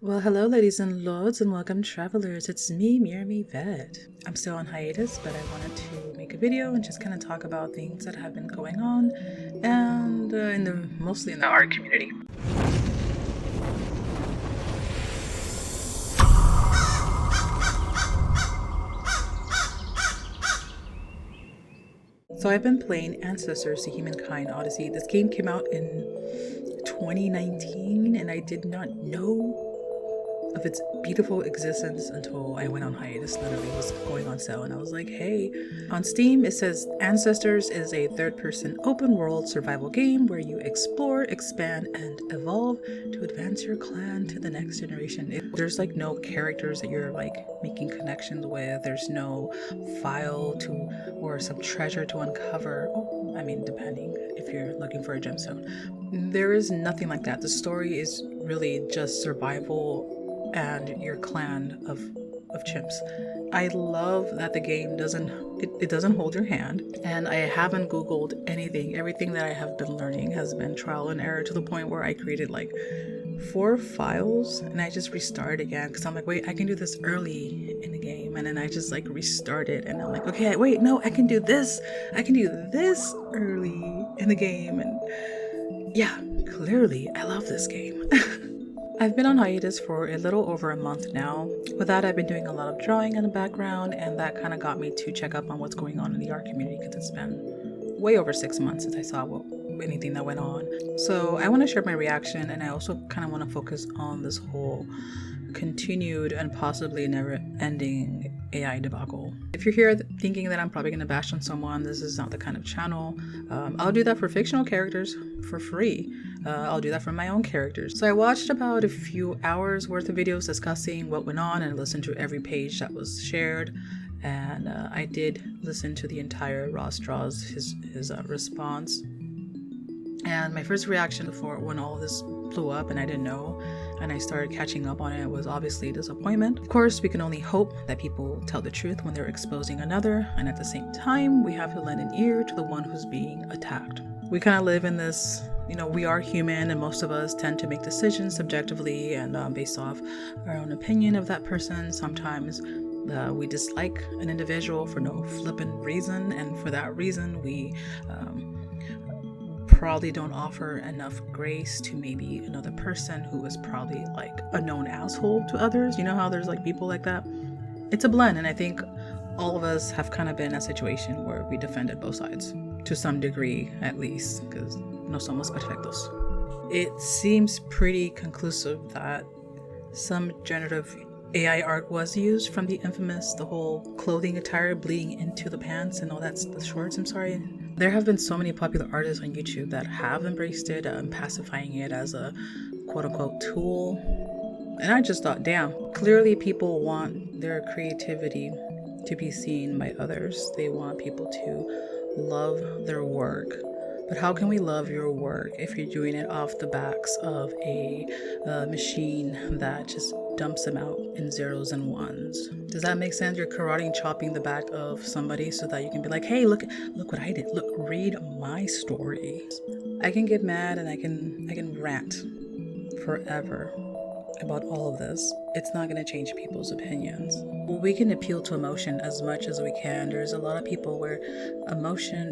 Well, hello, ladies and lords, and welcome, travelers. It's me, Miriam Yvette. I'm still on hiatus, but I wanted to make a video and just kind of talk about things that have been going on, and mostly in the art community. So I've been playing Ancestors: The Humankind Odyssey. This game came out in 2019, and I did not know of its beautiful existence until I went on hiatus. Literally, it was going on sale, and I was like, hey. On Steam, it says Ancestors is a third-person open-world survival game where you explore, expand, and evolve to advance your clan to the next generation. There's like no characters that you're like making connections with. There's no file to or some treasure to uncover. Oh, I mean, depending if you're looking for a gemstone. There is nothing like that. The story is really just survival and your clan of chimps. I love that the game doesn't hold your hand, and I haven't googled anything. Everything that I have been learning has been trial and error, to the point where I created like 4 files and I just restarted again because I'm like, wait, I can do this early in the game, and then I just like restarted and I'm like, okay, wait, no, I can do this early in the game. And yeah, clearly I love this game. I've been on hiatus for a little over a month now. With that, I've been doing a lot of drawing in the background, and that kind of got me to check up on what's going on in the art community, because it's been way over 6 months since I saw anything that went on. So I want to share my reaction, and I also kind of want to focus on this whole continued and possibly never-ending AI debacle. If you're here thinking that I'm probably going to bash on someone, this is not the kind of channel. I'll do that for fictional characters for free. I'll do that for my own characters. So I watched about a few hours worth of videos discussing what went on and listened to every page that was shared. And I did listen to the entire Ross Draws, his response. And my first reaction before when all this blew up and I didn't know, and I started catching up on it, was obviously disappointment. Of course, we can only hope that people tell the truth when they're exposing another, and at the same time, we have to lend an ear to the one who's being attacked. We kind of live in this, we are human, and most of us tend to make decisions subjectively and based off our own opinion of that person. Sometimes we dislike an individual for no flippant reason, and for that reason, we probably don't offer enough grace to maybe another person who is probably like a known asshole to others. You know how there's like people like that? It's a blend, and I think all of us have kind of been in a situation where we defended both sides to some degree, at least, because no somos perfectos. It seems pretty conclusive that some generative AI art was used, from the infamous, the whole clothing attire bleeding into the pants and all that, the shorts, I'm sorry. There have been so many popular artists on YouTube that have embraced it, pacifying it as a quote-unquote tool. And I just thought, damn, clearly people want their creativity to be seen by others. They want people to love their work. But how can we love your work if you're doing it off the backs of a machine that just dumps them out in zeros and ones? Does that make sense? You're karate chopping the back of somebody so that you can be like, hey, look what I did. Look, read my story. I can get mad and I can rant forever about all of this. It's not going to change people's opinions. We can appeal to emotion as much as we can. There's a lot of people where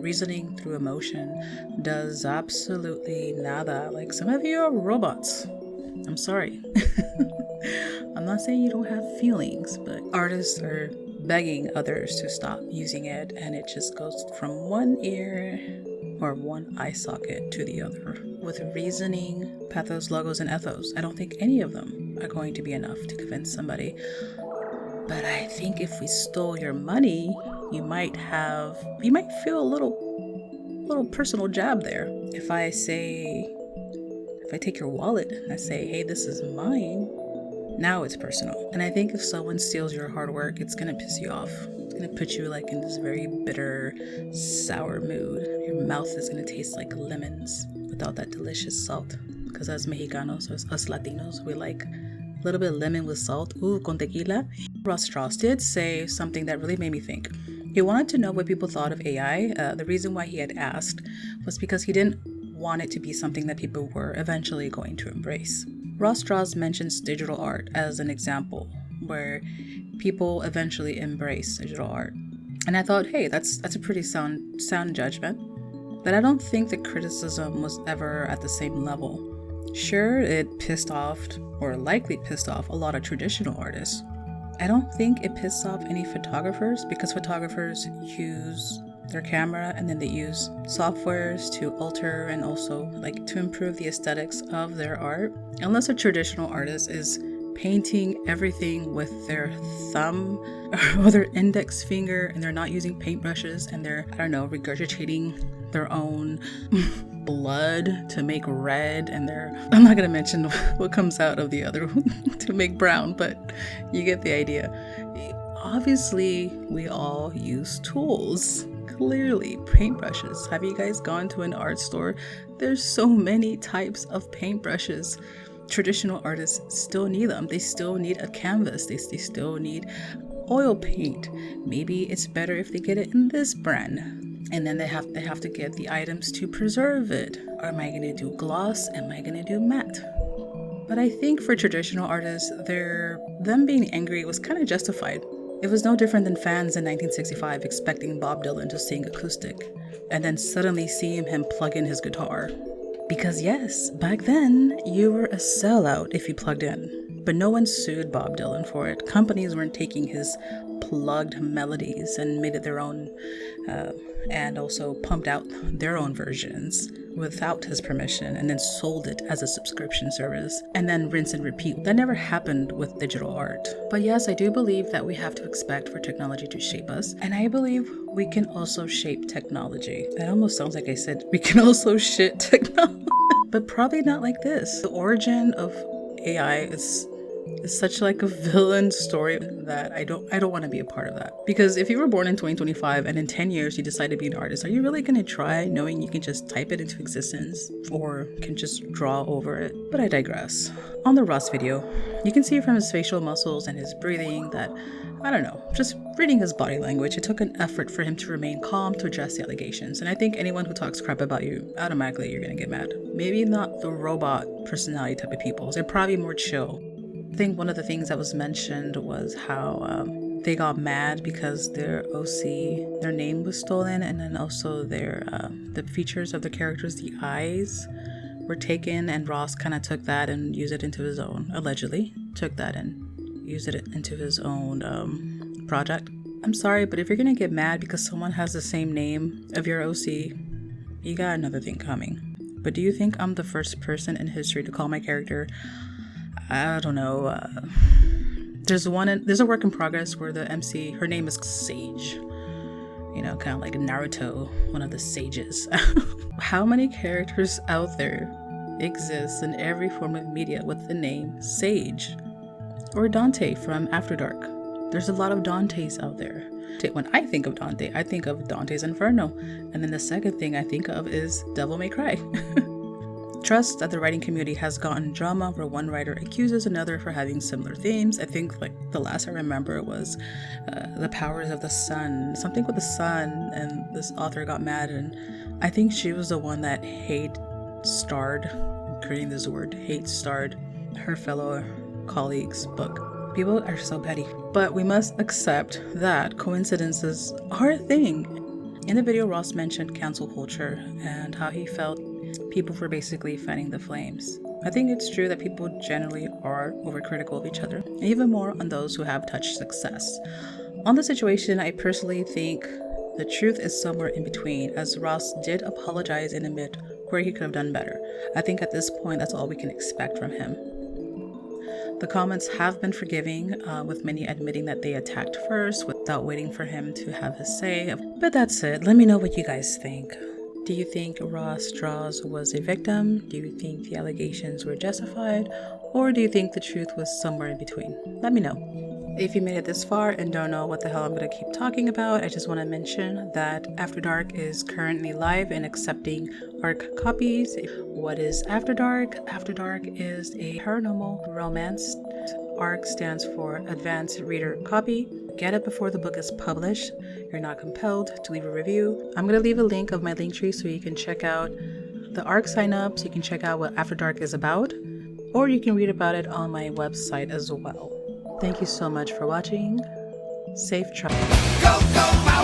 reasoning through emotion does absolutely nada. Like, some of you are robots. I'm sorry. I'm not saying you don't have feelings, but artists are begging others to stop using it, and it just goes from one ear or one eye socket to the other. With reasoning, pathos, logos, and ethos, I don't think any of them are going to be enough to convince somebody. But I think if we stole your money, you might feel a little personal jab there. If I take your wallet and I say, hey, this is mine, now it's personal. And I think if someone steals your hard work, it's gonna piss you off. It's gonna put you like in this very bitter, sour mood. Your mouth is gonna taste like lemons without that delicious salt. Because as Mexicanos, us Latinos, we like a little bit of lemon with salt. Ooh, con tequila. Ross Strauss did say something that really made me think. He wanted to know what people thought of AI. The reason why he had asked was because he didn't want it to be something that people were eventually going to embrace. Ross Strauss mentions digital art as an example where people eventually embrace digital art. And I thought, hey, that's a pretty sound judgment. But I don't think the criticism was ever at the same level. Sure, it pissed off, or likely pissed off, a lot of traditional artists. I don't think it pissed off any photographers, because photographers use their camera and then they use softwares to alter and also like to improve the aesthetics of their art. Unless a traditional artist is painting everything with their thumb or their index finger and they're not using paintbrushes and they're, I don't know, regurgitating their own blood to make red, and I'm not gonna mention what comes out of the other to make brown, but you get the idea. Obviously, we all use tools. Clearly, paintbrushes. Have you guys gone to an art store? There's so many types of paintbrushes. Traditional artists still need them. They still need a canvas. They still need oil paint. Maybe it's better if they get it in this brand. And then they have to get the items to preserve it. Or am I going to do gloss? Am I going to do matte? But I think for traditional artists, them being angry was kind of justified. It was no different than fans in 1965 expecting Bob Dylan to sing acoustic, and then suddenly seeing him plug in his guitar. Because yes, back then, you were a sellout if you plugged in. But no one sued Bob Dylan for it. Companies weren't taking his plugged melodies and made it their own, and also pumped out their own versions without his permission and then sold it as a subscription service and then rinse and repeat. That never happened with digital art. But yes, I do believe that we have to expect for technology to shape us, and I believe we can also shape technology. That almost sounds like I said we can also shit technology, but probably not like this. The origin of AI is such like a villain story that I don't want to be a part of that. Because if you were born in 2025 and in 10 years you decide to be an artist, are you really going to try knowing you can just type it into existence or can just draw over it? But I digress. On the Ross video, you can see from his facial muscles and his breathing that, I don't know, just reading his body language, it took an effort for him to remain calm to address the allegations. And I think anyone who talks crap about you, automatically you're going to get mad. Maybe not the robot personality type of people. They're probably more chill. I think one of the things that was mentioned was how they got mad because their OC, their name was stolen, and then also the features of the characters, the eyes, were taken, and Ross kind of took that and used it into his own, allegedly, took that and used it into his own project. I'm sorry, but if you're going to get mad because someone has the same name of your OC, you got another thing coming. But do you think I'm the first person in history to call my character, I don't know, there's a work in progress where the MC, her name is Sage, you know, kind of like Naruto, one of the sages. How many characters out there exist in every form of media with the name Sage? Or Dante from After Dark. There's a lot of Dantes out there. When I think of Dante, I think of Dante's Inferno, and then the second thing I think of is Devil May Cry. Trust that the writing community has gotten drama where one writer accuses another for having similar themes. I think like the last I remember was the powers of the sun, something with the sun, and this author got mad, and I think she was the one that hate-starred, I'm creating this word, hate-starred her fellow colleagues' book. People are so petty. But we must accept that coincidences are a thing. In the video, Ross mentioned cancel culture and how he felt people were basically fanning the flames. I think it's true that people generally are overcritical of each other, and even more on those who have touched success. On the situation, I personally think the truth is somewhere in between, as Ross did apologize and admit where he could have done better. I think at this point, that's all we can expect from him. The comments have been forgiving, with many admitting that they attacked first without waiting for him to have his say. But that's it. Let me know what you guys think. Do you think Ross Strauss was a victim? Do you think the allegations were justified? Or do you think the truth was somewhere in between? Let me know. If you made it this far and don't know what the hell I'm going to keep talking about, I just want to mention that After Dark is currently live and accepting ARC copies. What is After Dark? After Dark is a paranormal romance. ARC stands for Advanced Reader Copy. get it before the book is published. You're not compelled to leave a review. I'm going to leave a link of my Linktree so you can check out the ARC sign up, so you can check out what After Dark is about, or you can read about it on my website as well. Thank you so much for watching. Safe travel. Go, go,